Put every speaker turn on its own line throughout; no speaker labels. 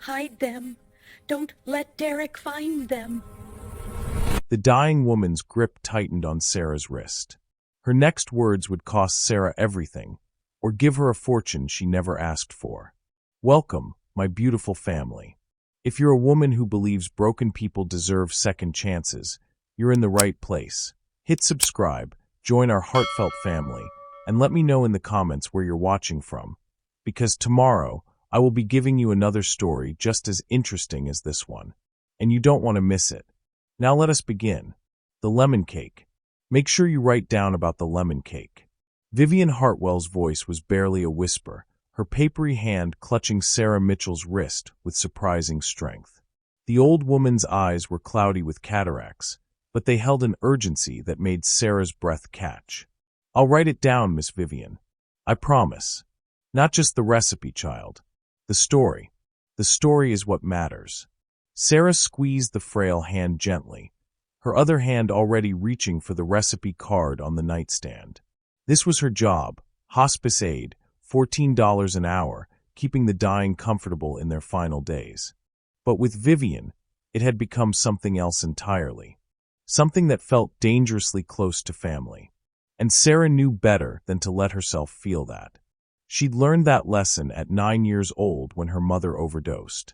Hide them. Don't let Derek find them.
The dying woman's grip tightened on Sarah's wrist. Her next words would cost Sarah everything, or give her a fortune she never asked for. Welcome, my beautiful family. If you're a woman who believes broken people deserve second chances, you're in the right place. Hit subscribe, join our heartfelt family, and let me know in the comments where you're watching from, because tomorrow I will be giving you another story just as interesting as this one, and you don't want to miss it. Now let us begin. The lemon cake. Make sure you write down about the lemon cake. Vivian Hartwell's voice was barely a whisper, her papery hand clutching Sarah Mitchell's wrist with surprising strength. The old woman's eyes were cloudy with cataracts, but they held an urgency that made Sarah's breath catch. I'll write it down, Miss Vivian. I promise. Not just the recipe, child. The story. The story is what matters. Sarah squeezed the frail hand gently, her other hand already reaching for the recipe card on the nightstand. This was her job, hospice aide, $14 an hour, keeping the dying comfortable in their final days. But with Vivian, it had become something else entirely. Something that felt dangerously close to family. And Sarah knew better than to let herself feel that. She'd learned that lesson at 9 years old when her mother overdosed.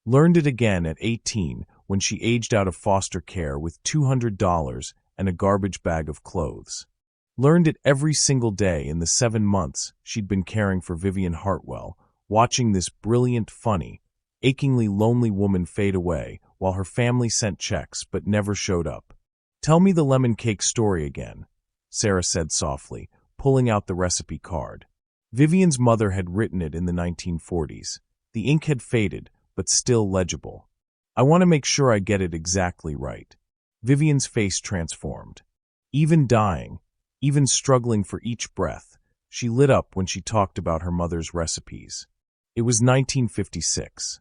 Learned it again at 18 when she aged out of foster care with $200 and a garbage bag of clothes. Learned it every single day in the 7 months she'd been caring for Vivian Hartwell, watching this brilliant, funny, achingly lonely woman fade away while her family sent checks but never showed up. Tell me the lemon cake story again, Sarah said softly, pulling out the recipe card. Vivian's mother had written it in the 1940s. The ink had faded, but still legible. I want to make sure I get it exactly right. Vivian's face transformed. Even dying, even struggling for each breath, she lit up when she talked about her mother's recipes. It was 1956.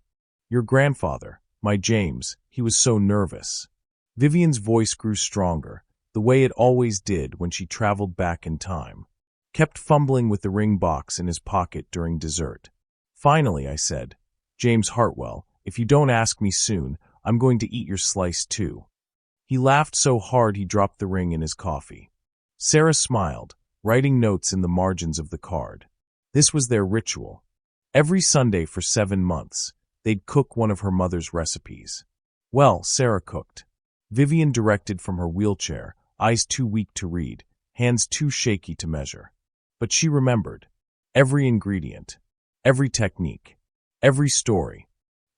Your grandfather, my James, he was so nervous. Vivian's voice grew stronger, the way it always did when she traveled back in time. Kept fumbling with the ring box in his pocket during dessert. Finally, I said, James Hartwell, if you don't ask me soon, I'm going to eat your slice too. He laughed so hard he dropped the ring in his coffee. Sarah smiled, writing notes in the margins of the card. This was their ritual. Every Sunday for 7 months, they'd cook one of her mother's recipes. Well, Sarah cooked. Vivian directed from her wheelchair, eyes too weak to read, hands too shaky to measure. But she remembered. Every ingredient. Every technique. Every story.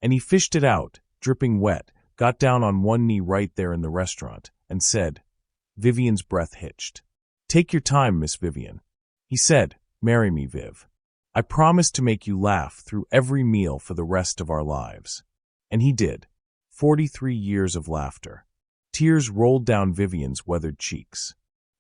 And he fished it out, dripping wet, got down on one knee right there in the restaurant, and said, Vivian's breath hitched. Take your time, Miss Vivian. He said, marry me, Viv. I promise to make you laugh through every meal for the rest of our lives. And he did. 43 years of laughter. Tears rolled down Vivian's weathered cheeks.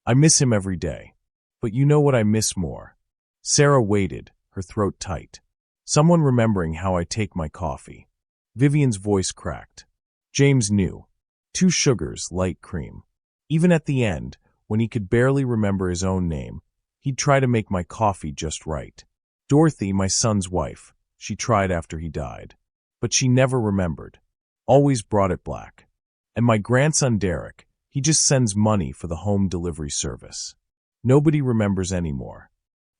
I miss him every day. But you know what I miss more? Sarah waited, her throat tight. Someone remembering how I take my coffee. Vivian's voice cracked. James knew. 2 sugars, light cream. Even at the end, when he could barely remember his own name, he'd try to make my coffee just right. Dorothy, my son's wife, she tried after he died. But she never remembered. Always brought it black. And my grandson Derek, he just sends money for the home delivery service. Nobody remembers anymore.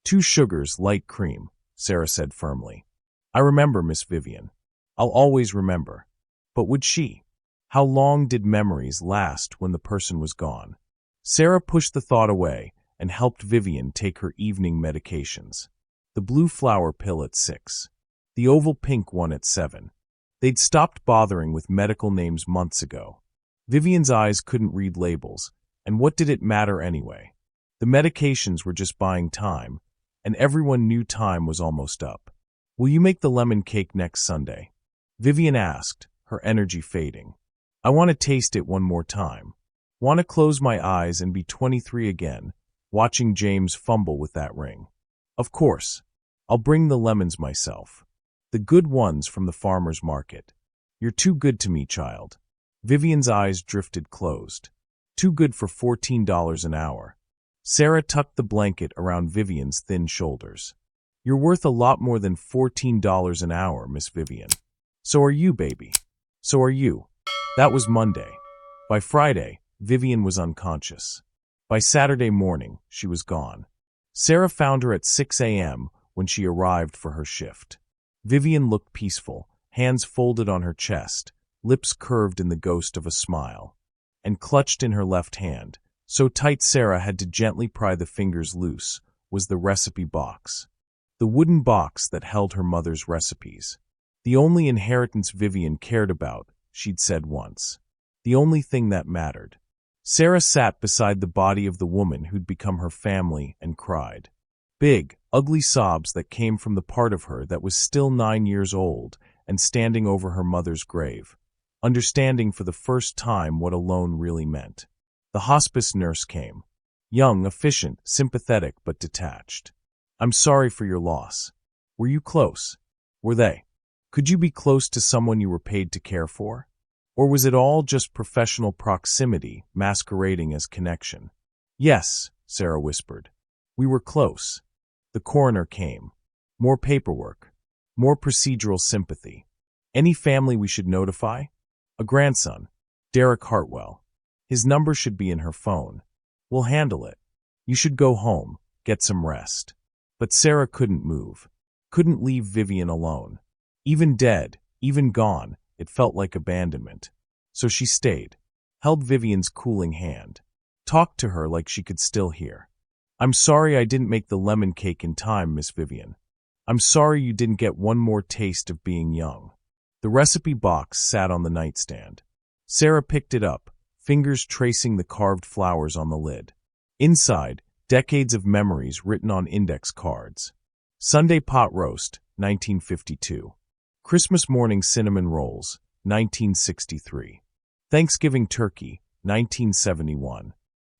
2 sugars, light cream, Sarah said firmly. I remember, Miss Vivian. I'll always remember. But would she? How long did memories last when the person was gone? Sarah pushed the thought away and helped Vivian take her evening medications. The blue flower pill at 6. The oval pink one at 7. They'd stopped bothering with medical names months ago. Vivian's eyes couldn't read labels, and what did it matter anyway? The medications were just buying time, and everyone knew time was almost up. Will you make the lemon cake next Sunday? Vivian asked, her energy fading. I want to taste it one more time. Want to close my eyes and be 23 again, watching James fumble with that ring. Of course. I'll bring the lemons myself. The good ones from the farmer's market. You're too good to me, child. Vivian's eyes drifted closed. Too good for $14 an hour. Sarah tucked the blanket around Vivian's thin shoulders. You're worth a lot more than $14 an hour, Miss Vivian. So are you, baby. So are you. That was Monday. By Friday, Vivian was unconscious. By Saturday morning, she was gone. Sarah found her at 6 a.m. when she arrived for her shift. Vivian looked peaceful, hands folded on her chest, lips curved in the ghost of a smile, and clutched in her left hand, so tight Sarah had to gently pry the fingers loose, was the recipe box. The wooden box that held her mother's recipes. The only inheritance Vivian cared about, she'd said once. The only thing that mattered. Sarah sat beside the body of the woman who'd become her family and cried. Big, ugly sobs that came from the part of her that was still 9 years old and standing over her mother's grave, understanding for the first time what alone really meant. The hospice nurse came. Young, efficient, sympathetic, but detached. I'm sorry for your loss. Were you close? Were they? Could you be close to someone you were paid to care for? Or was it all just professional proximity masquerading as connection? Yes, Sarah whispered. We were close. The coroner came. More paperwork. More procedural sympathy. Any family we should notify? A grandson, Derek Hartwell. His number should be in her phone. We'll handle it. You should go home, get some rest. But Sarah couldn't move. Couldn't leave Vivian alone. Even dead, even gone, it felt like abandonment. So she stayed, held Vivian's cooling hand, talked to her like she could still hear. I'm sorry I didn't make the lemon cake in time, Miss Vivian. I'm sorry you didn't get one more taste of being young. The recipe box sat on the nightstand. Sarah picked it up, fingers tracing the carved flowers on the lid. Inside, decades of memories written on index cards. Sunday pot roast, 1952. Christmas morning cinnamon rolls, 1963. Thanksgiving turkey, 1971.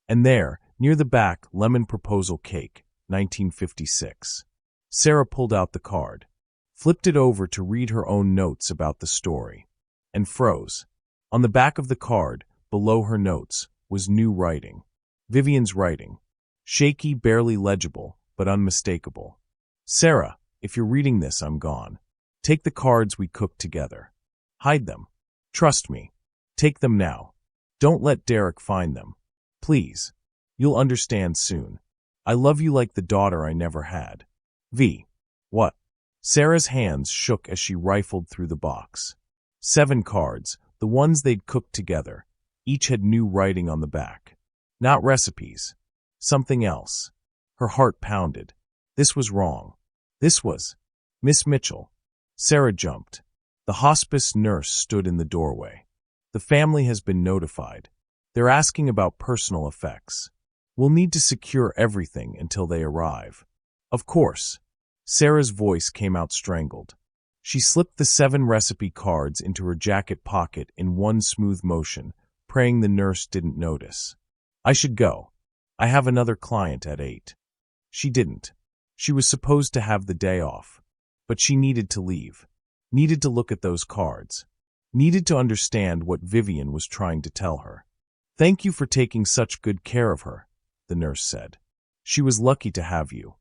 And there, near the back, lemon proposal cake, 1956. Sarah pulled out the card, flipped it over to read her own notes about the story, and froze. On the back of the card, below her notes, was new writing. Vivian's writing. Shaky, barely legible, but unmistakable. Sarah, if you're reading this, I'm gone. Take the cards we cooked together. Hide them. Trust me. Take them now. Don't let Derek find them. Please. You'll understand soon. I love you like the daughter I never had. V. What? Sarah's hands shook as she rifled through the box. 7 cards, the ones they'd cooked together. Each had new writing on the back. Not recipes. Something else. Her heart pounded. This was wrong. This was Miss Mitchell. Sarah jumped. The hospice nurse stood in the doorway. The family has been notified. They're asking about personal effects. We'll need to secure everything until they arrive. Of course. Sarah's voice came out strangled. She slipped the 7 recipe cards into her jacket pocket in one smooth motion, praying the nurse didn't notice. I should go. I have another client at 8. She didn't. She was supposed to have the day off. But she needed to leave. Needed to look at those cards. Needed to understand what Vivian was trying to tell her. Thank you for taking such good care of her, the nurse said. She was lucky to have you.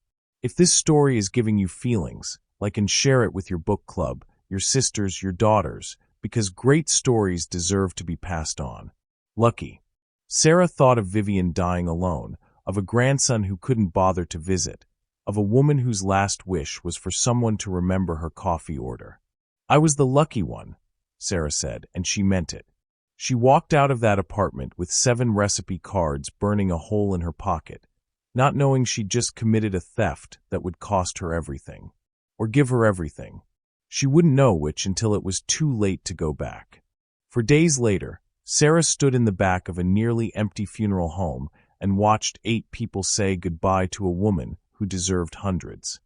If this story is giving you feelings, like and share it with your book club, your sisters, your daughters, because great stories deserve to be passed on. Lucky. Sarah thought of Vivian dying alone, of a grandson who couldn't bother to visit, of a woman whose last wish was for someone to remember her coffee order. I was the lucky one, Sarah said, and she meant it. She walked out of that apartment with 7 recipe cards burning a hole in her pocket, not knowing she'd just committed a theft that would cost her everything. Or give her everything. She wouldn't know which until it was too late to go back. For days later, Sarah stood in the back of a nearly empty funeral home and watched 8 people say goodbye to a woman who deserved hundreds.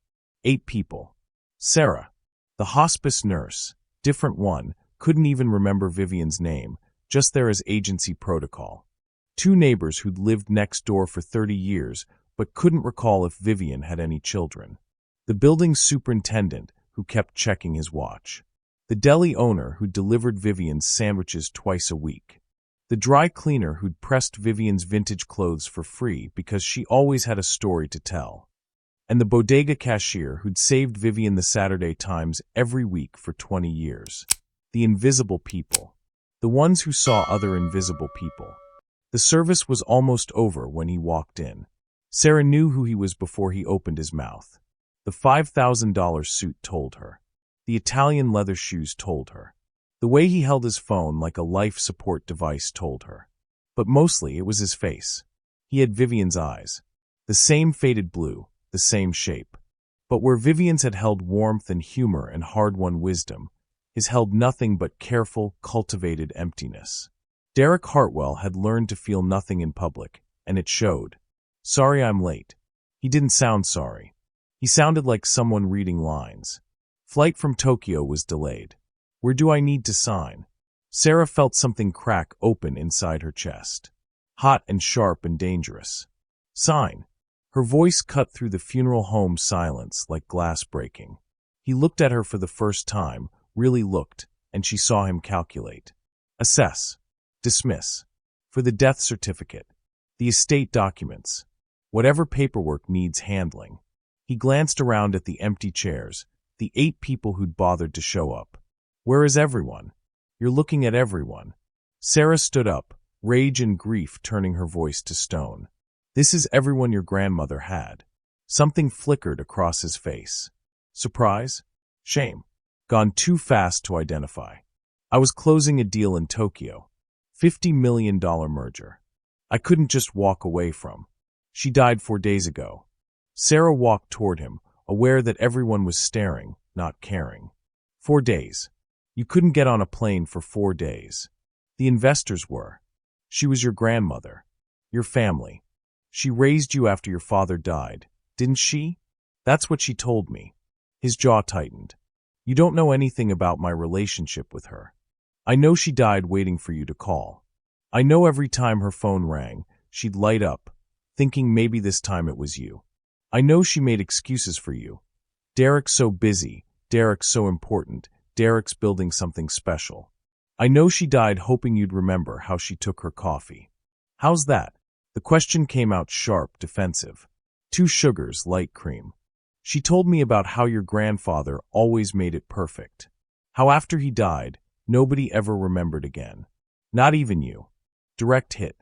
8 people. Sarah, the hospice nurse, different one, couldn't even remember Vivian's name, just there as agency protocol. 2 neighbors who'd lived next door for 30 years but couldn't recall if Vivian had any children. The building's superintendent, who kept checking his watch. The deli owner who'd delivered Vivian's sandwiches twice a week. The dry cleaner who'd pressed Vivian's vintage clothes for free because she always had a story to tell. And the bodega cashier who'd saved Vivian the Saturday Times every week for 20 years. The invisible people. The ones who saw other invisible people. The service was almost over when he walked in. Sarah knew who he was before he opened his mouth. The $5,000 suit told her. The Italian leather shoes told her. The way he held his phone like a life support device told her. But mostly it was his face. He had Vivian's eyes. The same faded blue, the same shape. But where Vivian's had held warmth and humor and hard-won wisdom, his held nothing but careful, cultivated emptiness. Derek Hartwell had learned to feel nothing in public, and it showed. Sorry I'm late. He didn't sound sorry. He sounded like someone reading lines. Flight from Tokyo was delayed. Where do I need to sign? Sarah felt something crack open inside her chest. Hot and sharp and dangerous. Sign. Her voice cut through the funeral home silence like glass breaking. He looked at her for the first time, really looked, and she saw him calculate. Assess. Dismiss. For the death certificate. The estate documents. Whatever paperwork needs handling. He glanced around at the empty chairs, the 8 people who'd bothered to show up. Where is everyone? You're looking at everyone. Sarah stood up, rage and grief turning her voice to stone. This is everyone your grandmother had. Something flickered across his face. Surprise? Shame. Gone too fast to identify. I was closing a deal in Tokyo. $50 million merger. I couldn't just walk away from. She died 4 days ago. Sarah walked toward him, aware that everyone was staring, not caring. 4 days. You couldn't get on a plane for 4 days. The investors were. She was your grandmother. Your family. She raised you after your father died, didn't she? That's what she told me. His jaw tightened. You don't know anything about my relationship with her. I know she died waiting for you to call. I know every time her phone rang, she'd light up, thinking maybe this time it was you. I know she made excuses for you. Derek's so busy, Derek's so important, Derek's building something special. I know she died hoping you'd remember how she took her coffee. How's that? The question came out sharp, defensive. 2 sugars, light cream. She told me about how your grandfather always made it perfect. How after he died, nobody ever remembered again. Not even you. Direct hit.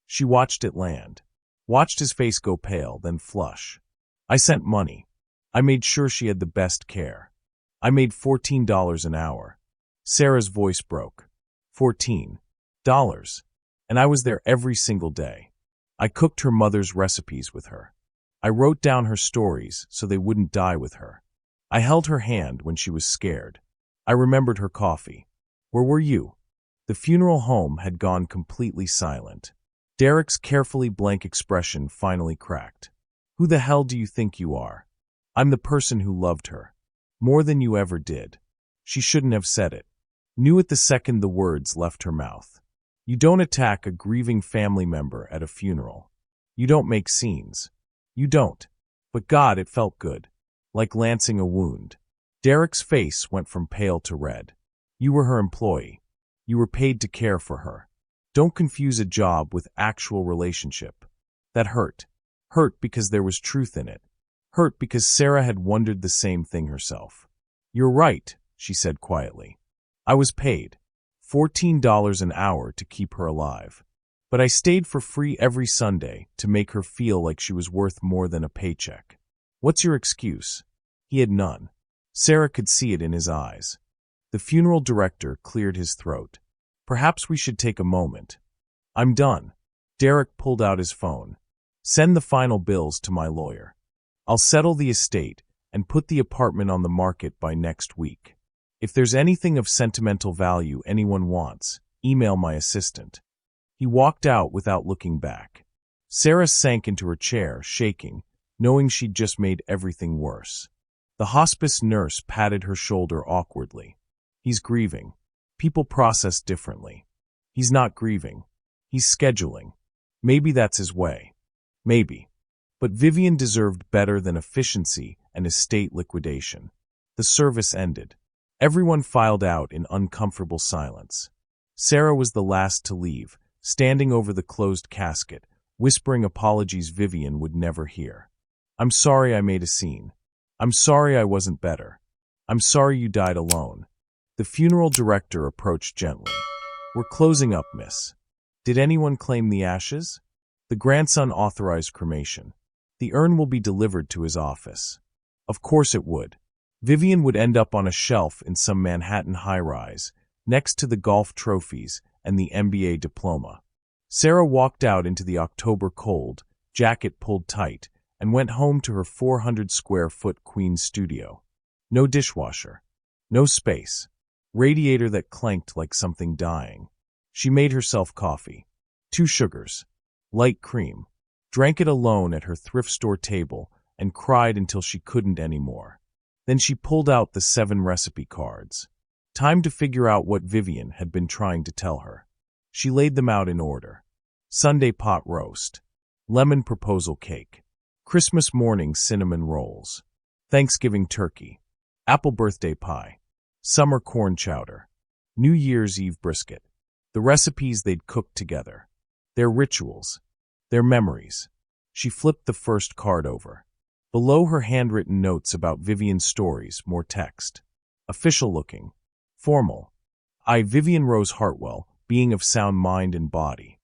She watched it land. Watched his face go pale, then flush. I sent money. I made sure she had the best care. I made $14 an hour. Sarah's voice broke. $14. And I was there every single day. I cooked her mother's recipes with her. I wrote down her stories so they wouldn't die with her. I held her hand when she was scared. I remembered her coffee. Where were you? The funeral home had gone completely silent. Derek's carefully blank expression finally cracked. Who the hell do you think you are? I'm the person who loved her. More than you ever did. She shouldn't have said it. Knew it the second the words left her mouth. You don't attack a grieving family member at a funeral. You don't make scenes. You don't. But God, it felt good. Like lancing a wound. Derek's face went from pale to red. You were her employee. You were paid to care for her. Don't confuse a job with actual relationship. That hurt. Hurt because there was truth in it. Hurt because Sarah had wondered the same thing herself. You're right, she said quietly. I was paid. $14 an hour to keep her alive. But I stayed for free every Sunday to make her feel like she was worth more than a paycheck. What's your excuse? He had none. Sarah could see it in his eyes. The funeral director cleared his throat. Perhaps we should take a moment. I'm done. Derek pulled out his phone. Send the final bills to my lawyer. I'll settle the estate and put the apartment on the market by next week. If there's anything of sentimental value anyone wants, email my assistant. He walked out without looking back. Sarah sank into her chair, shaking, knowing she'd just made everything worse. The hospice nurse patted her shoulder awkwardly. He's grieving. People process differently. He's not grieving. He's scheduling. Maybe that's his way. Maybe. But Vivian deserved better than efficiency and estate liquidation. The service ended. Everyone filed out in uncomfortable silence. Sarah was the last to leave, standing over the closed casket, whispering apologies Vivian would never hear. I'm sorry I made a scene. I'm sorry I wasn't better. I'm sorry you died alone. The funeral director approached gently. "We're closing up, miss. Did anyone claim the ashes?" The grandson authorized cremation. "The urn will be delivered to his office." Of course it would. Vivian would end up on a shelf in some Manhattan high-rise, next to the golf trophies and the MBA diploma. Sarah walked out into the October cold, jacket pulled tight, and went home to her 400-square-foot Queens studio. No dishwasher. No space. Radiator that clanked like something dying. She made herself coffee. 2 sugars. Light cream. Drank it alone at her thrift store table and cried until she couldn't anymore. Then she pulled out the 7 recipe cards. Time to figure out what Vivian had been trying to tell her. She laid them out in order. Sunday pot roast. Lemon proposal cake. Christmas morning cinnamon rolls. Thanksgiving turkey. Apple birthday pie. Summer corn chowder. New Year's Eve brisket. The recipes they'd cooked together. Their rituals. Their memories. She flipped the first card over. Below her handwritten notes about Vivian's stories, more text. Official looking. Formal. I, Vivian Rose Hartwell, being of sound mind and body.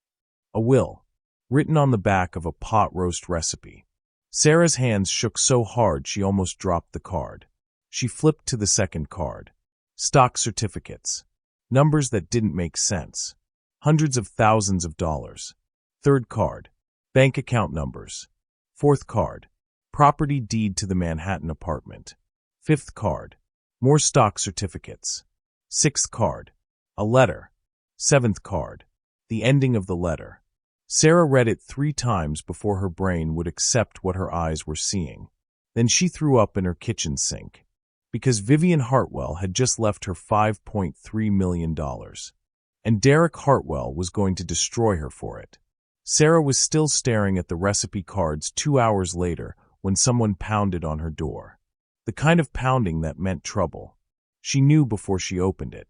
A will. Written on the back of a pot roast recipe. Sarah's hands shook so hard she almost dropped the card. She flipped to the second card. Stock certificates. Numbers that didn't make sense. Hundreds of thousands of dollars. Third card. Bank account numbers. Fourth card. Property deed to the Manhattan apartment. Fifth card. More stock certificates. Sixth card. A letter. Seventh card. The ending of the letter. Sarah read it 3 times before her brain would accept what her eyes were seeing. Then she threw up in her kitchen sink. Because Vivian Hartwell had just left her $5.3 million. And Derek Hartwell was going to destroy her for it. Sarah was still staring at the recipe cards 2 hours later when someone pounded on her door. The kind of pounding that meant trouble. She knew before she opened it.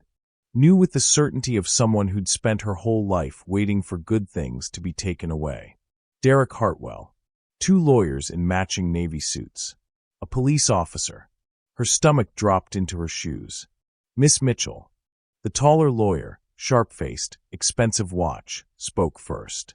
Knew with the certainty of someone who'd spent her whole life waiting for good things to be taken away. Derek Hartwell. 2 lawyers in matching navy suits. A police officer. Her stomach dropped into her shoes. Miss Mitchell. The taller lawyer, sharp-faced, expensive watch, spoke first.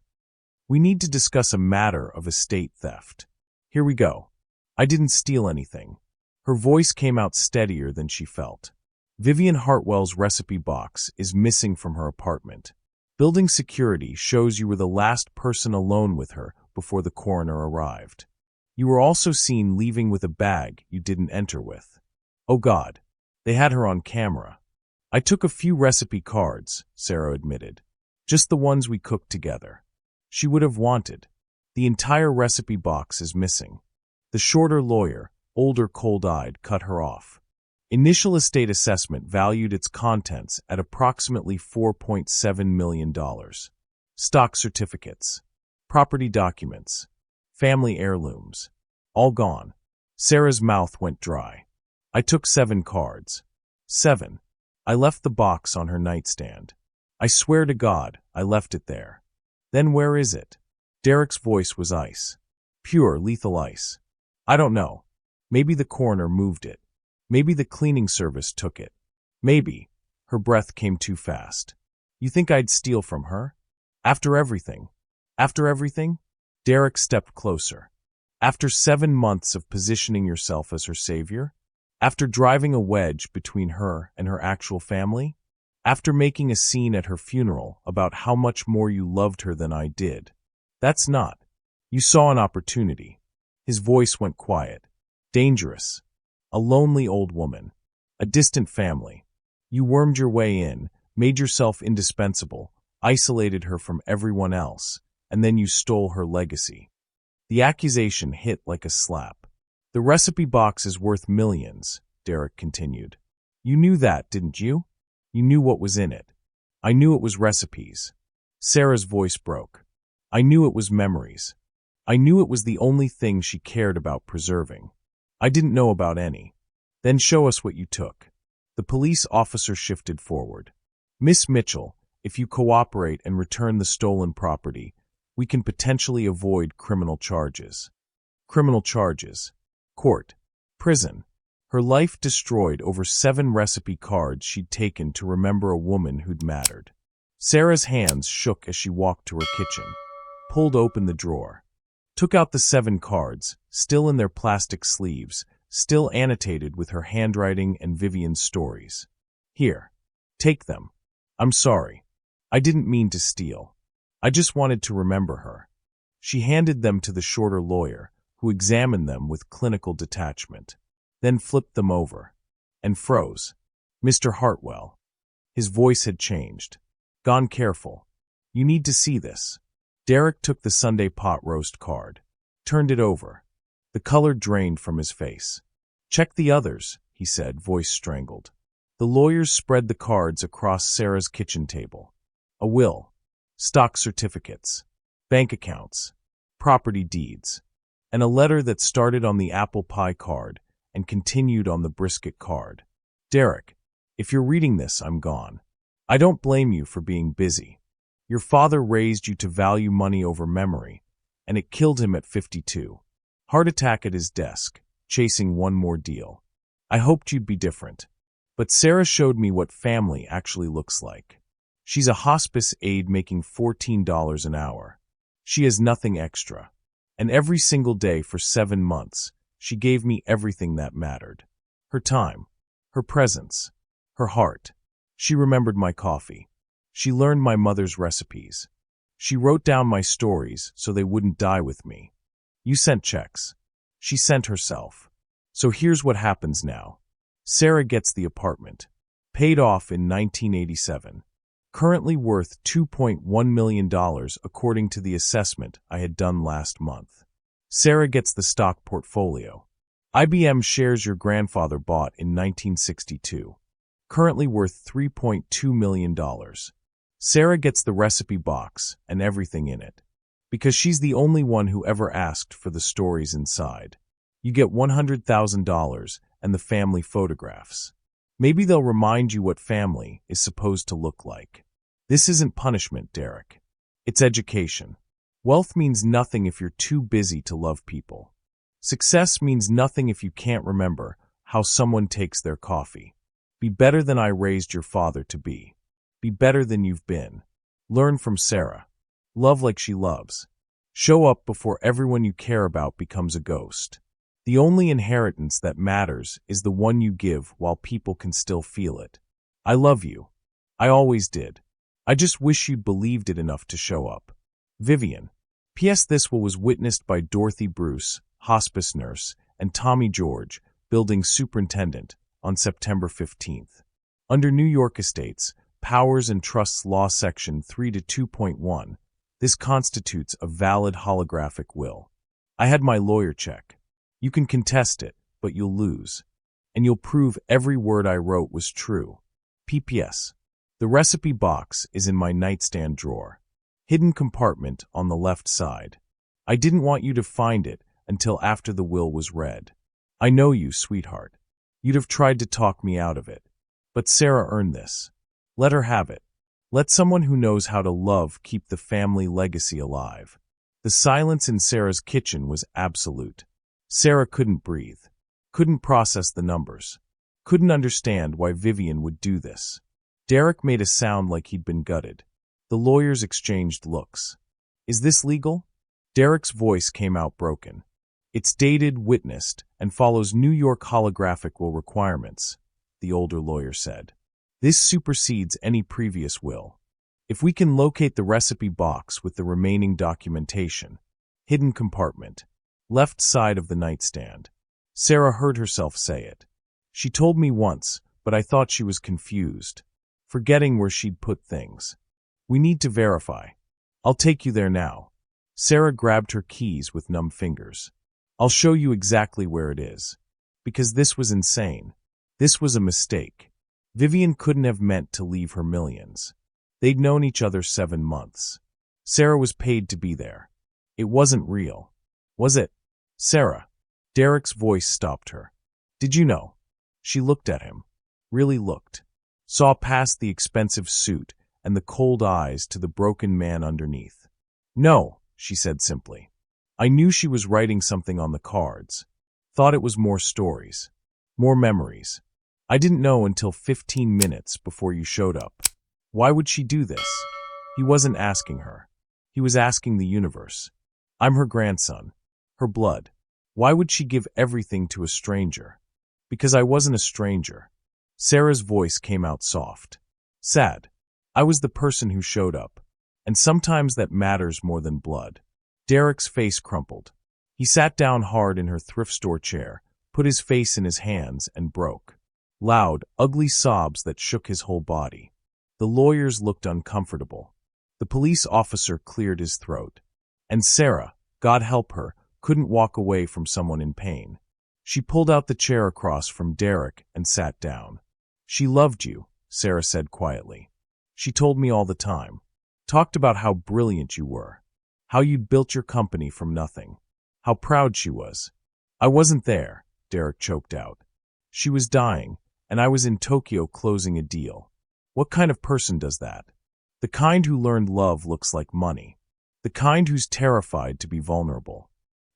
"We need to discuss a matter of estate theft. Here we go. I didn't steal anything." Her voice came out steadier than she felt. Vivian Hartwell's recipe box is missing from her apartment. Building security shows you were the last person alone with her before the coroner arrived. You were also seen leaving with a bag you didn't enter with. Oh God, they had her on camera. "I took a few recipe cards," Sarah admitted. "Just the ones we cooked together." She would have wanted. The entire recipe box is missing. The shorter lawyer, older cold-eyed, cut her off. Initial estate assessment valued its contents at approximately $4.7 million. Stock certificates. Property documents. Family heirlooms. All gone. Sarah's mouth went dry. "I took 7 cards. 7. I left the box on her nightstand. I swear to God, I left it there." "Then where is it?" Derek's voice was ice. Pure, lethal ice. "I don't know. Maybe the coroner moved it. Maybe the cleaning service took it. Maybe." Her breath came too fast. "You think I'd steal from her? After everything? After everything?" Derek stepped closer. "After 7 months of positioning yourself as her savior? After driving a wedge between her and her actual family? After making a scene at her funeral about how much more you loved her than I did? That's not. You saw an opportunity." His voice went quiet. "Dangerous. A lonely old woman. A distant family. You wormed your way in, made yourself indispensable, isolated her from everyone else, and then you stole her legacy." The accusation hit like a slap. "The recipe box is worth millions," Derek continued. "You knew that, didn't you? You knew what was in it." "I knew it was recipes." Sarah's voice broke. "I knew it was memories. I knew it was the only thing she cared about preserving. I didn't know about any." "Then show us what you took." The police officer shifted forward. "Miss Mitchell, if you cooperate and return the stolen property, we can potentially avoid criminal charges." "Criminal charges. Court. Prison. Her life destroyed over 7 recipe cards she'd taken to remember a woman who'd mattered. Sarah's hands shook as she walked to her kitchen, pulled open the drawer, took out the 7 cards, still in their plastic sleeves, still annotated with her handwriting and Vivian's stories. Here, take them. I'm sorry. I didn't mean to steal. I just wanted to remember her. She handed them to the shorter lawyer, who examined them with clinical detachment, then flipped them over, and froze. Mr. Hartwell. His voice had changed. Gone careful. You need to see this. Derek took the Sunday pot roast card, turned it over. The color drained from his face. Check the others, he said, voice strangled. The lawyers spread the cards across Sarah's kitchen table. A will, stock certificates, bank accounts, property deeds, and a letter that started on the apple pie card and continued on the brisket card. Derek, if you're reading this, I'm gone. I don't blame you for being busy. Your father raised you to value money over memory, and it killed him at 52. Heart attack at his desk, chasing one more deal. I hoped you'd be different. But Sarah showed me what family actually looks like. She's a hospice aide making $14 an hour. She has nothing extra. And every single day for 7 months, she gave me everything that mattered. Her time, her presence, her heart. She remembered my coffee. She learned my mother's recipes. She wrote down my stories so they wouldn't die with me. You sent checks. She sent herself. So here's what happens now. Sarah gets the apartment, paid off in 1987, currently worth $2.1 million according to the assessment I had done last month. Sarah gets the stock portfolio. IBM shares your grandfather bought in 1962, currently worth $3.2 million. Sarah gets the recipe box and everything in it, because she's the only one who ever asked for the stories inside. You get $100,000 and the family photographs. Maybe they'll remind you what family is supposed to look like. This isn't punishment, Derek. It's education. Wealth means nothing if you're too busy to love people. Success means nothing if you can't remember how someone takes their coffee. Be better than I raised your father to be. Be better than you've been. Learn from Sarah. Love like she loves. Show up before everyone you care about becomes a ghost. The only inheritance that matters is the one you give while people can still feel it. I love you. I always did. I just wish you'd believed it enough to show up. Vivian. P.S. This will was witnessed by Dorothy Bruce, hospice nurse, and Tommy George, building superintendent, on September 15th. Under New York Estates, Powers and Trusts Law Section 3-2.1, this constitutes a valid holographic will. I had my lawyer check. You can contest it, but you'll lose. And you'll prove every word I wrote was true. P.P.S. The recipe box is in my nightstand drawer. Hidden compartment on the left side. I didn't want you to find it until after the will was read. I know you, sweetheart. You'd have tried to talk me out of it. But Sarah earned this. Let her have it. Let someone who knows how to love keep the family legacy alive. The silence in Sarah's kitchen was absolute. Sarah couldn't breathe, couldn't process the numbers, couldn't understand why Vivian would do this. Derek made a sound like he'd been gutted. The lawyers exchanged looks. Is this legal? Derek's voice came out broken. It's dated, witnessed, and follows New York holographic will requirements, the older lawyer said. This supersedes any previous will. If we can locate the recipe box with the remaining documentation, hidden compartment, left side of the nightstand. Sarah heard herself say it. She told me once, but I thought she was confused, forgetting where she'd put things. We need to verify. I'll take you there now. Sarah grabbed her keys with numb fingers. I'll show you exactly where it is. Because this was insane. This was a mistake. Vivian couldn't have meant to leave her millions. They'd known each other 7 months. Sarah was paid to be there. It wasn't real. Was it? Sarah. Derek's voice stopped her. Did you know? She looked at him. Really looked. Saw past the expensive suit and the cold eyes to the broken man underneath. No, she said simply. I knew she was writing something on the cards. Thought it was more stories. More memories. I didn't know until 15 minutes before you showed up. Why would she do this? He wasn't asking her. He was asking the universe. I'm her grandson. Her blood. Why would she give everything to a stranger? Because I wasn't a stranger. Sarah's voice came out soft. Sad. I was the person who showed up. And sometimes that matters more than blood. Derek's face crumpled. He sat down hard in her thrift store chair, put his face in his hands, and broke. Loud, ugly sobs that shook his whole body. The lawyers looked uncomfortable. The police officer cleared his throat. And Sarah, God help her, couldn't walk away from someone in pain. She pulled out the chair across from Derek and sat down. She loved you, Sarah said quietly. She told me all the time. Talked about how brilliant you were. How you'd built your company from nothing. How proud she was. I wasn't there, Derek choked out. She was dying, and I was in Tokyo closing a deal. What kind of person does that? The kind who learned love looks like money. The kind who's terrified to be vulnerable.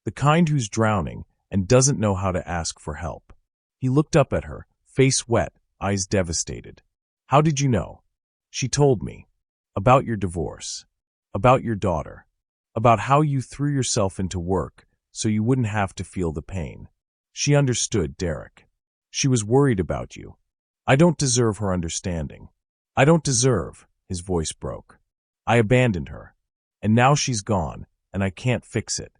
The kind who's drowning and doesn't know how to ask for help. He looked up at her, face wet, eyes devastated. How did you know? She told me. About your divorce. About your daughter. About how you threw yourself into work so you wouldn't have to feel the pain. She understood, Derek. She was worried about you. I don't deserve her understanding. I don't deserve, his voice broke. I abandoned her. And now she's gone, and I can't fix it.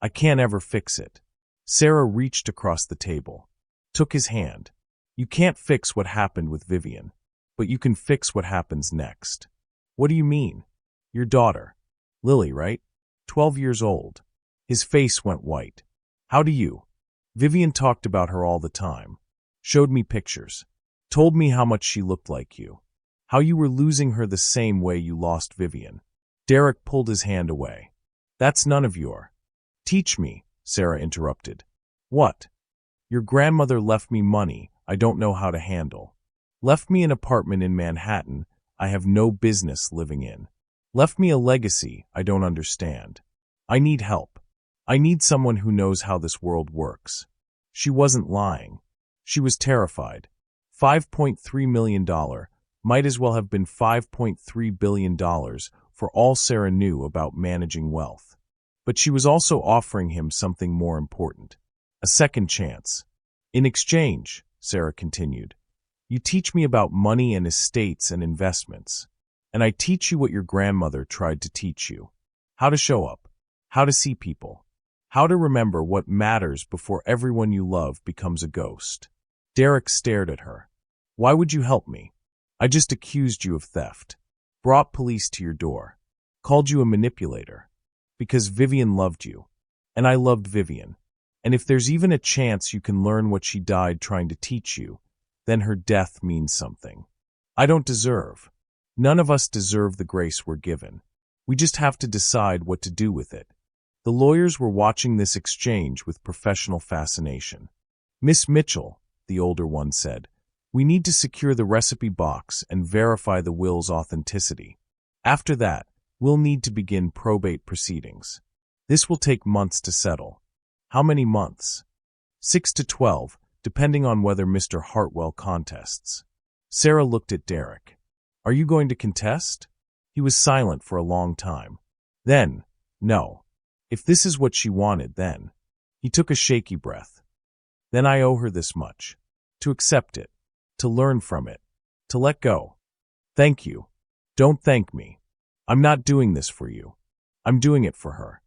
I can't ever fix it. Sarah reached across the table, took his hand. You can't fix what happened with Vivian, but you can fix what happens next. What do you mean? Your daughter. Lily, right? 12 years old. His face went white. How do you? Vivian talked about her all the time. Showed me pictures. Told me how much she looked like you. How you were losing her the same way you lost Vivian. Derek pulled his hand away. That's none of your. Teach me, Sarah interrupted. What? Your grandmother left me money I don't know how to handle. Left me an apartment in Manhattan I have no business living in. Left me a legacy I don't understand. I need help. I need someone who knows how this world works. She wasn't lying. She was terrified. $5.3 million might as well have been $5.3 billion for all Sarah knew about managing wealth. But she was also offering him something more important. A second chance. In exchange, Sarah continued, you teach me about money and estates and investments. And I teach you what your grandmother tried to teach you. How to show up. How to see people. How to remember what matters before everyone you love becomes a ghost. Derek stared at her. Why would you help me? I just accused you of theft. Brought police to your door. Called you a manipulator. Because Vivian loved you. And I loved Vivian. And if there's even a chance you can learn what she died trying to teach you, then her death means something. I don't deserve. None of us deserve the grace we're given. We just have to decide what to do with it. The lawyers were watching this exchange with professional fascination. Miss Mitchell, the older one said, we need to secure the recipe box and verify the will's authenticity. After that, we'll need to begin probate proceedings. This will take months to settle. How many months? 6 to 12, depending on whether Mr. Hartwell contests. Sarah looked at Derek. Are you going to contest? He was silent for a long time. Then, no. If this is what she wanted, then. He took a shaky breath. Then I owe her this much. To accept it. To learn from it. To let go. Thank you. Don't thank me. I'm not doing this for you. I'm doing it for her.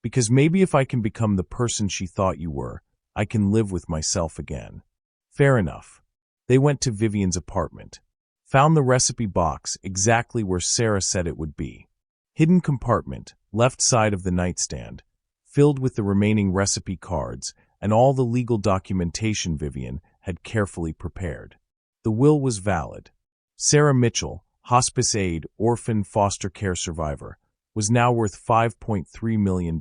Because maybe if I can become the person she thought you were, I can live with myself again. Fair enough. They went to Vivian's apartment. Found the recipe box exactly where Sarah said it would be. Hidden compartment, left side of the nightstand, filled with the remaining recipe cards and all the legal documentation Vivian had carefully prepared. The will was valid. Sarah Mitchell, hospice aide, orphan, foster care survivor, was now worth $5.3 million.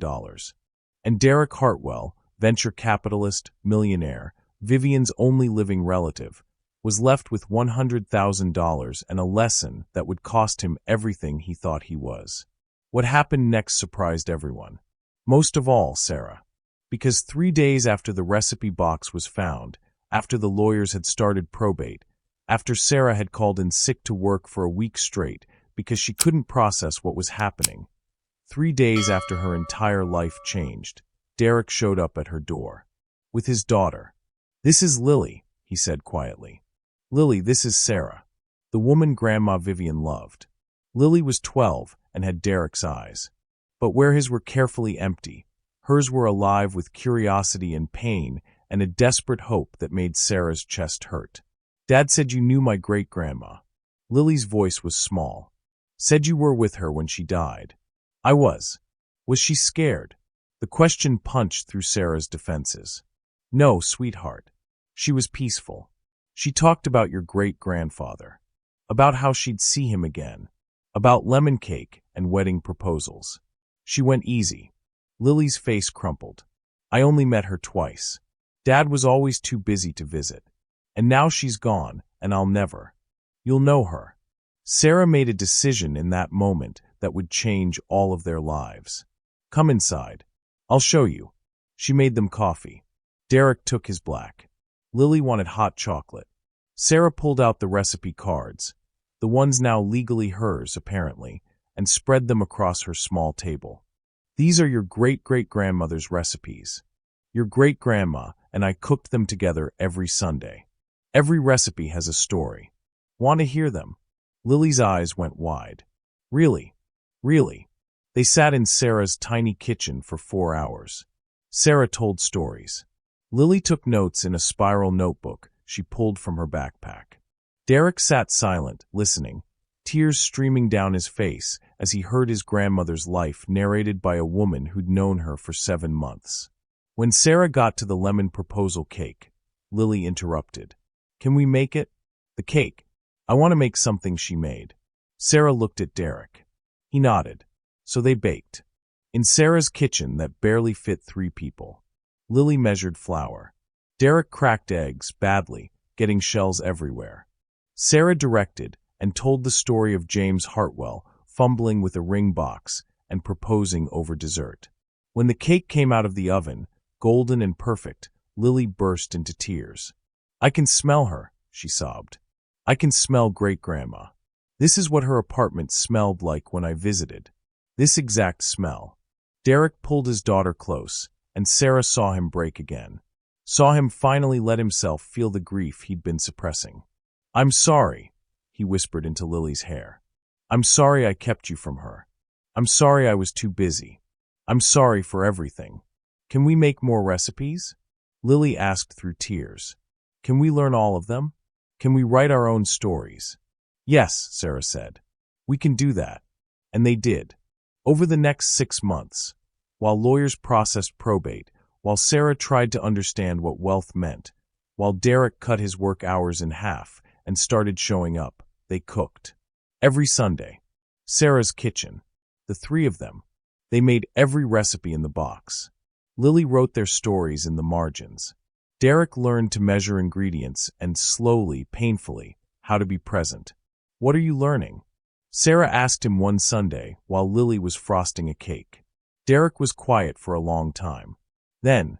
And Derek Hartwell, venture capitalist, millionaire, Vivian's only living relative, was left with $100,000 and a lesson that would cost him everything he thought he was. What happened next surprised everyone. Most of all, Sarah. Because 3 days after the recipe box was found, after the lawyers had started probate, after Sarah had called in sick to work for a week straight because she couldn't process what was happening. 3 days after her entire life changed, Derek showed up at her door. With his daughter. "This is Lily," he said quietly. "Lily, this is Sarah, the woman Grandma Vivian loved." Lily was 12 and had Derek's eyes. But where his were carefully empty, hers were alive with curiosity and pain and a desperate hope that made Sarah's chest hurt. "Dad said you knew my great-grandma." Lily's voice was small. "Said you were with her when she died." "I was." "Was she scared?" The question punched through Sarah's defenses. "No, sweetheart. She was peaceful. She talked about your great-grandfather, about how she'd see him again, about lemon cake and wedding proposals. She went easy." Lily's face crumpled. "I only met her twice. Dad was always too busy to visit. And now she's gone, and I'll never. You'll know her." Sarah made a decision in that moment that would change all of their lives. "Come inside. I'll show you." She made them coffee. Derek took his black. Lily wanted hot chocolate. Sarah pulled out the recipe cards, the ones now legally hers, apparently, and spread them across her small table. "These are your great-great-grandmother's recipes. Your great-grandma and I cooked them together every Sunday. Every recipe has a story. Want to hear them?" Lily's eyes went wide. "Really? Really?" They sat in Sarah's tiny kitchen for 4 hours. Sarah told stories. Lily took notes in a spiral notebook she pulled from her backpack. Derek sat silent, listening, tears streaming down his face as he heard his grandmother's life narrated by a woman who'd known her for 7 months. When Sarah got to the lemon proposal cake, Lily interrupted. "Can we make it?" "The cake? I want to make something she made." Sarah looked at Derek. He nodded. So they baked. In Sarah's kitchen that barely fit 3 people. Lily measured flour. Derek cracked eggs, badly, getting shells everywhere. Sarah directed and told the story of James Hartwell fumbling with a ring box and proposing over dessert. When the cake came out of the oven, golden and perfect, Lily burst into tears. "I can smell her," she sobbed. "I can smell great-grandma. This is what her apartment smelled like when I visited. This exact smell." Derek pulled his daughter close, and Sarah saw him break again. Saw him finally let himself feel the grief he'd been suppressing. "I'm sorry," he whispered into Lily's hair. "I'm sorry I kept you from her. I'm sorry I was too busy. I'm sorry for everything. Can we make more recipes?" Lily asked through tears. "Can we learn all of them? Can we write our own stories?" "Yes," Sarah said. "We can do that." And they did. Over the next 6 months, while lawyers processed probate, while Sarah tried to understand what wealth meant, while Derek cut his work hours in half and started showing up, they cooked. Every Sunday. Sarah's kitchen. The 3 of them. They made every recipe in the box. Lily wrote their stories in the margins. Derek learned to measure ingredients and slowly, painfully, how to be present. "What are you learning?" Sarah asked him one Sunday while Lily was frosting a cake. Derek was quiet for a long time. Then,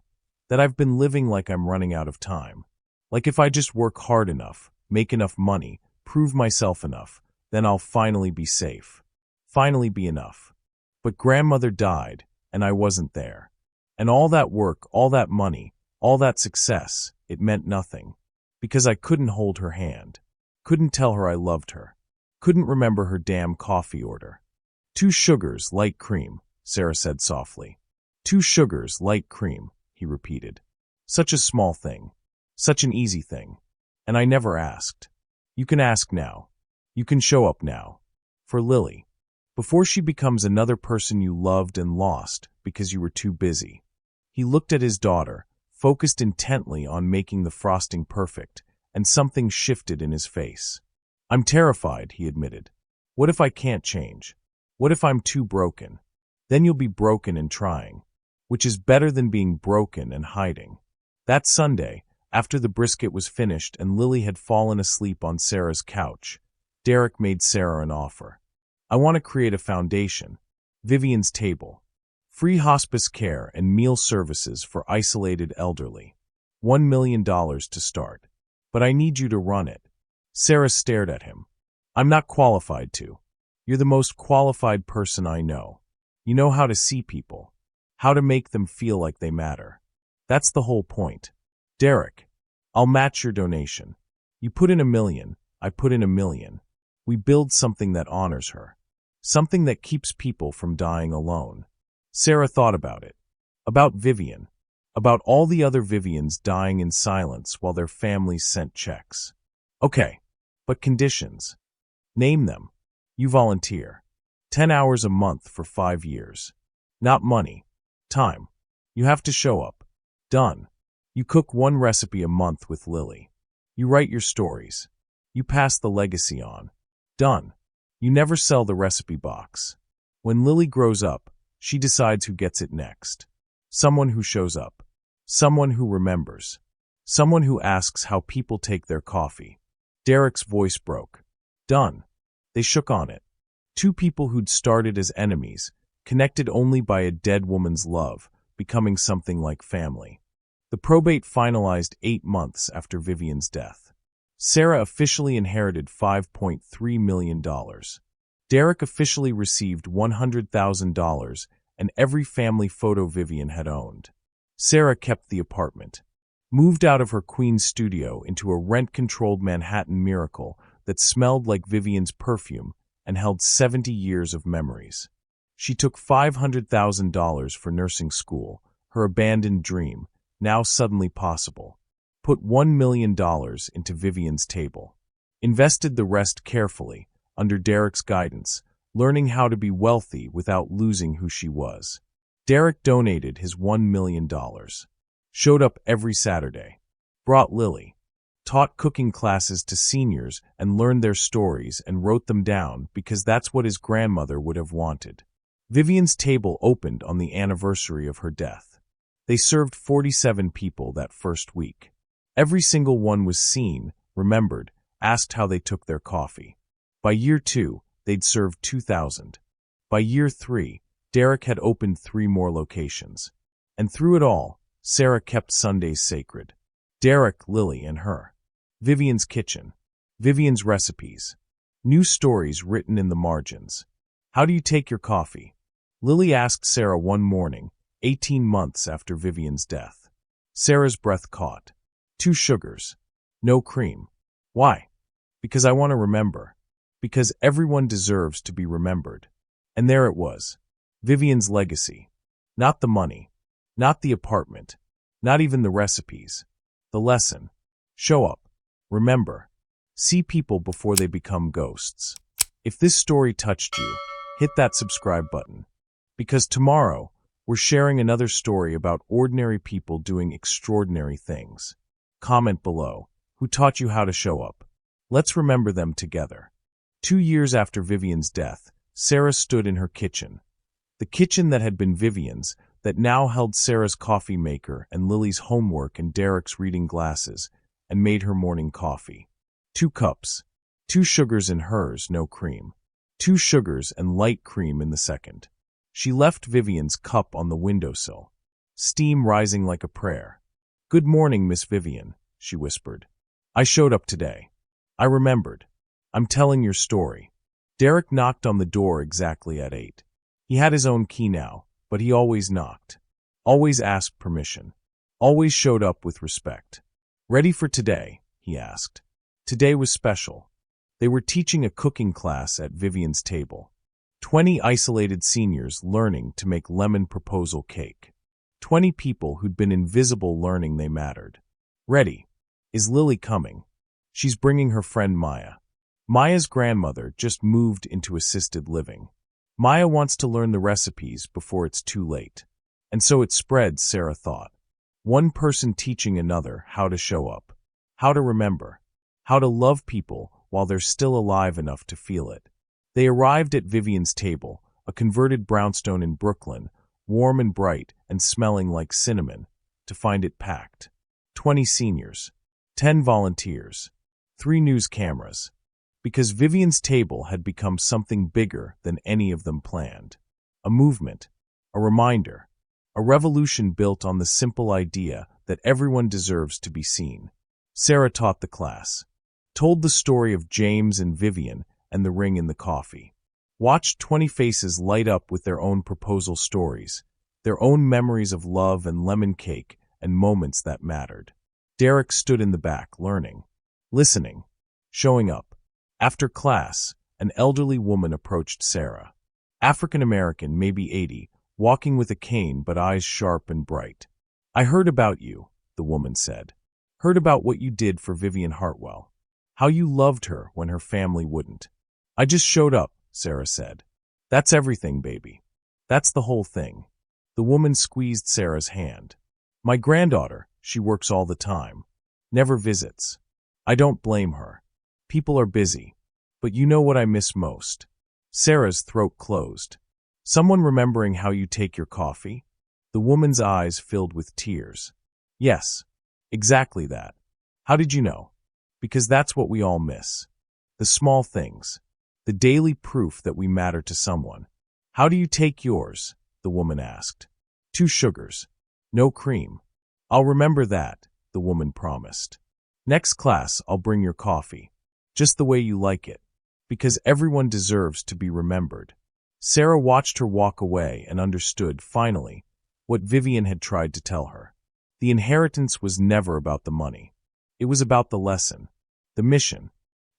"That I've been living like I'm running out of time. Like if I just work hard enough, make enough money, prove myself enough, then I'll finally be safe. Finally be enough. But grandmother died, and I wasn't there. And all that work, all that money, all that success, it meant nothing. Because I couldn't hold her hand. Couldn't tell her I loved her. Couldn't remember her damn coffee order." "2 sugars, light cream," Sarah said softly. "2 sugars, light cream," he repeated. "Such a small thing. Such an easy thing. And I never asked. You can ask now. You can show up now. For Lily. Before she becomes another person you loved and lost because you were too busy." He looked at his daughter, focused intently on making the frosting perfect, and something shifted in his face. "I'm terrified," he admitted. "What if I can't change? What if I'm too broken? Then you'll be broken and trying, which is better than being broken and hiding." That Sunday, after the brisket was finished and Lily had fallen asleep on Sarah's couch, Derek made Sarah an offer. "I want to create a foundation, Vivian's Table, free hospice care and meal services for isolated elderly. $1 million to start. But I need you to run it. Sarah stared at him. I'm not qualified to. You're the most qualified person I know. You know how to see people. How to make them feel like they matter. That's the whole point. Derek, I'll match your donation. You put in $1 million, I put in $1 million. We build something that honors her. Something that keeps people from dying alone. Sarah thought about it. About Vivian. About all the other Vivians dying in silence while their families sent checks. Okay, but conditions. Name them. You volunteer. 10 hours a month for 5 years. Not money. Time. You have to show up. Done. You cook 1 recipe a month with Lily. You write your stories. You pass the legacy on. Done. You never sell the recipe box. When Lily grows up, she decides who gets it next. Someone who shows up. Someone who remembers. Someone who asks how people take their coffee. Derek's voice broke. Done. They shook on it. 2 people who'd started as enemies, connected only by a dead woman's love, becoming something like family. The probate finalized 8 months after Vivian's death. Sarah officially inherited $5.3 million. Derek officially received $100,000 and every family photo Vivian had owned. Sarah kept the apartment. Moved out of her Queens studio into a rent-controlled Manhattan miracle that smelled like Vivian's perfume and held 70 years of memories. She took $500,000 for nursing school, her abandoned dream, now suddenly possible. Put $1 million into Vivian's table. Invested the rest carefully, under Derek's guidance, learning how to be wealthy without losing who she was. Derek donated his $1 million. Showed up every Saturday. Brought Lily. Taught cooking classes to seniors and learned their stories and wrote them down because that's what his grandmother would have wanted. Vivian's table opened on the anniversary of her death. They served 47 people that first week. Every single one was seen, remembered, asked how they took their coffee. By year 2, they'd served 2,000. By year 3, Derek had opened 3 more locations. And through it all, Sarah kept Sundays sacred. Derek, Lily, and her. Vivian's kitchen. Vivian's recipes. New stories written in the margins. How do you take your coffee? Lily asked Sarah one morning, 18 months after Vivian's death. Sarah's breath caught. 2 sugars. No cream. Why? Because I want to remember. Because everyone deserves to be remembered. And there it was. Vivian's legacy. Not the money. Not the apartment. Not even the recipes. The lesson. Show up. Remember. See people before they become ghosts. If this story touched you, hit that subscribe button. Because tomorrow, we're sharing another story about ordinary people doing extraordinary things. Comment below. Who taught you how to show up? Let's remember them together. 2 years after Vivian's death, Sarah stood in her kitchen. The kitchen that had been Vivian's, that now held Sarah's coffee maker and Lily's homework and Derek's reading glasses, and made her morning coffee. 2 cups. 2 sugars in hers, no cream. 2 sugars and light cream in the second. She left Vivian's cup on the windowsill. Steam rising like a prayer. Good morning, Miss Vivian, she whispered. I showed up today. I remembered. I'm telling your story. Derek knocked on the door exactly at 8. He had his own key now, but he always knocked. Always asked permission. Always showed up with respect. Ready for today? He asked. Today was special. They were teaching a cooking class at Vivian's table. 20 isolated seniors learning to make lemon proposal cake. 20 people who'd been invisible learning they mattered. Ready. Is Lily coming? She's bringing her friend Maya. Maya's grandmother just moved into assisted living. Maya wants to learn the recipes before it's too late. And so it spreads, Sarah thought. One person teaching another how to show up, how to remember, how to love people while they're still alive enough to feel it. They arrived at Vivian's table, a converted brownstone in Brooklyn, warm and bright and smelling like cinnamon, to find it packed. 20 seniors, 10 volunteers, 3 news cameras. Because Vivian's table had become something bigger than any of them planned. A movement, a reminder, a revolution built on the simple idea that everyone deserves to be seen. Sarah taught the class, told the story of James and Vivian and the ring in the coffee. Watched 20 faces light up with their own proposal stories, their own memories of love and lemon cake and moments that mattered. Derek stood in the back, learning, listening, showing up. After class, an elderly woman approached Sarah. African American, maybe 80, walking with a cane but eyes sharp and bright. "I heard about you," the woman said. "Heard about what you did for Vivian Hartwell. How you loved her when her family wouldn't." "I just showed up," Sarah said. "That's everything, baby. That's the whole thing." The woman squeezed Sarah's hand. "My granddaughter, she works all the time. Never visits. I don't blame her. People are busy. But you know what I miss most?" Sarah's throat closed. "Someone remembering how you take your coffee?" The woman's eyes filled with tears. "Yes, exactly that. How did you know?" "Because that's what we all miss. The small things. The daily proof that we matter to someone." "How do you take yours?" the woman asked. "2 sugars. No cream." "I'll remember that," the woman promised. "Next class, I'll bring your coffee. Just the way you like it. Because everyone deserves to be remembered." Sarah watched her walk away and understood, finally, what Vivian had tried to tell her. The inheritance was never about the money. It was about the lesson, the mission,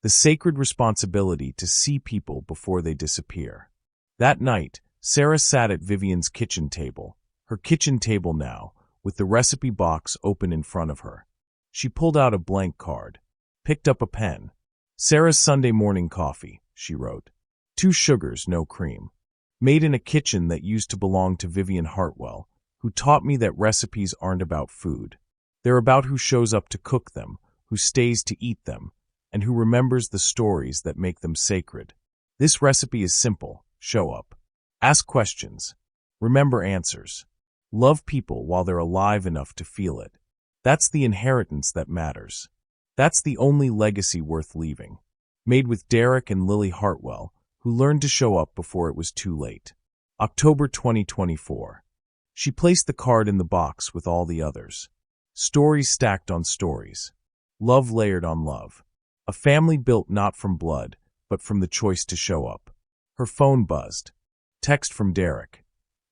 the sacred responsibility to see people before they disappear. That night, Sarah sat at Vivian's kitchen table, her kitchen table now, with the recipe box open in front of her. She pulled out a blank card, picked up a pen. "Sarah's Sunday morning coffee," she wrote. 2 sugars, no cream. Made in a kitchen that used to belong to Vivian Hartwell, who taught me that recipes aren't about food. They're about who shows up to cook them, who stays to eat them, and who remembers the stories that make them sacred. This recipe is simple. Show up. Ask questions. Remember answers. Love people while they're alive enough to feel it. That's the inheritance that matters. That's the only legacy worth leaving. Made with Derek and Lily Hartwell, who learned to show up before it was too late. October 2024. She placed the card in the box with all the others. Stories stacked on stories. Love layered on love. A family built not from blood, but from the choice to show up. Her phone buzzed. Text from Derek.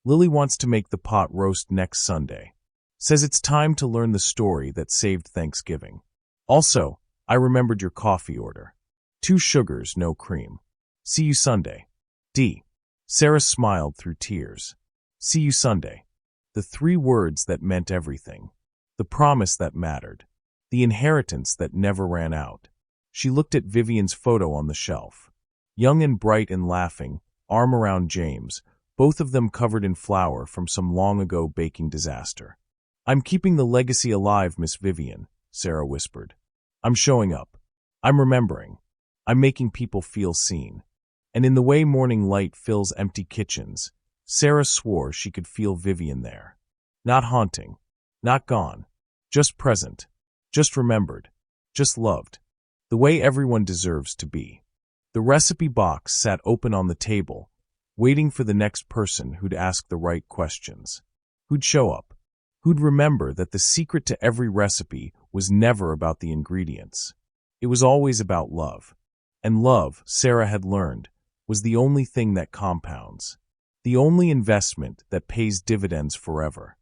"Lily wants to make the pot roast next Sunday. Says it's time to learn the story that saved Thanksgiving. Also, I remembered your coffee order. 2 sugars, no cream. See you Sunday. D." Sarah smiled through tears. See you Sunday. The 3 words that meant everything. The promise that mattered. The inheritance that never ran out. She looked at Vivian's photo on the shelf. Young and bright and laughing, arm around James, both of them covered in flour from some long-ago baking disaster. "I'm keeping the legacy alive, Miss Vivian," Sarah whispered. "I'm showing up. I'm remembering. I'm making people feel seen." And in the way morning light fills empty kitchens, Sarah swore she could feel Vivian there. Not haunting, not gone, just present, just remembered, just loved, the way everyone deserves to be. The recipe box sat open on the table, waiting for the next person who'd ask the right questions, who'd show up, who'd remember that the secret to every recipe was never about the ingredients. It was always about love. And love, Sarah had learned, was the only thing that compounds, the only investment that pays dividends forever,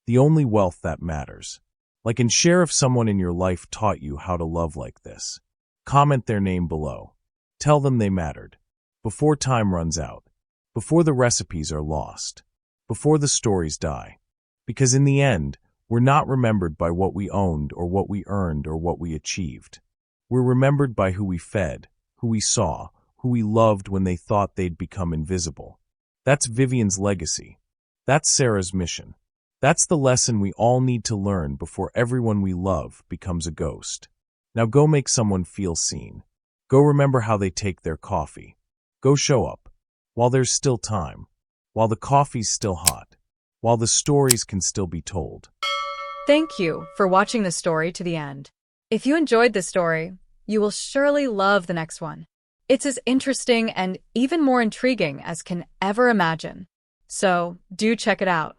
the only wealth that matters. Like and share if someone in your life taught you how to love like this. Comment their name below. Tell them they mattered. Before time runs out. Before the recipes are lost. Before the stories die. Because in the end, we're not remembered by what we owned or what we earned or what we achieved. We're remembered by who we fed, who we saw, who we loved when they thought they'd become invisible. That's Vivian's legacy. That's Sarah's mission. That's the lesson we all need to learn before everyone we love becomes a ghost. Now go make someone feel seen. Go remember how they take their coffee. Go show up. While there's still time. While the coffee's still hot. While the stories can still be told.
Thank you for watching the story to the end. If you enjoyed this story, you will surely love the next one. It's as interesting and even more intriguing as can ever imagine. So, do check it out.